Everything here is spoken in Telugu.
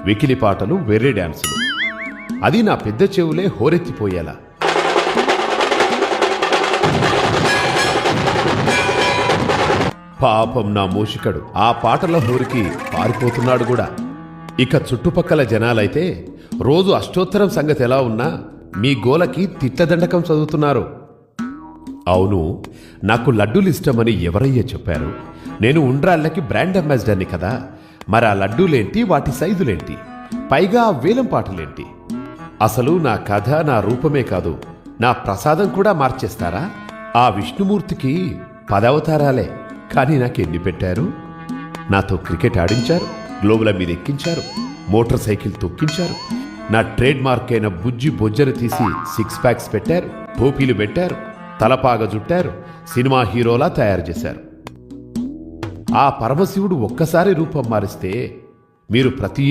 వెకిలి పాటలు, వెర్రి డాన్సులు. అది నా పెద్ద చెవులే హోరెత్తిపోయేలా. పాపం నా మూషికడు ఆ పాటల హోరికి పారిపోతున్నాడు కూడా. ఇక చుట్టుపక్కల జనాలైతే రోజు అష్టోత్తరం సంగతి ఎలా ఉన్నా మీ గోలకి తిట్లదండకం చదువుతున్నారు. అవును, నాకు లడ్డూలు ఇష్టమని ఎవరయ్యా చెప్పారు? నేను ఉండ్రాళ్ళకి బ్రాండ్ అంబాసిడర్ని కదా. మరి ఆ లడ్డూలేంటి, వాటి సైజులేంటి, పైగా ఆ వేలం పాటలేంటి? అసలు నా కథ, నా రూపమే కాదు, నా ప్రసాదం కూడా మార్చేస్తారా? ఆ విష్ణుమూర్తికి 10 అవతారాలే, కానీ నాకెన్ని పెట్టారు? నాతో క్రికెట్ ఆడించారు, గ్లోబుల మీద ఎక్కించారు, మోటార్ సైకిల్ తొక్కించారు, నా ట్రేడ్ మార్క్ అయిన బుజ్జి బొజ్జను తీసి 6 ప్యాక్స్ పెట్టారు, టోపీలు పెట్టారు, తలపాగ జుట్టారు, సినిమా హీరోలా తయారు చేశారు. ఆ పరమశివుడు ఒక్కసారి రూపం మారిస్తే మీరు ప్రతి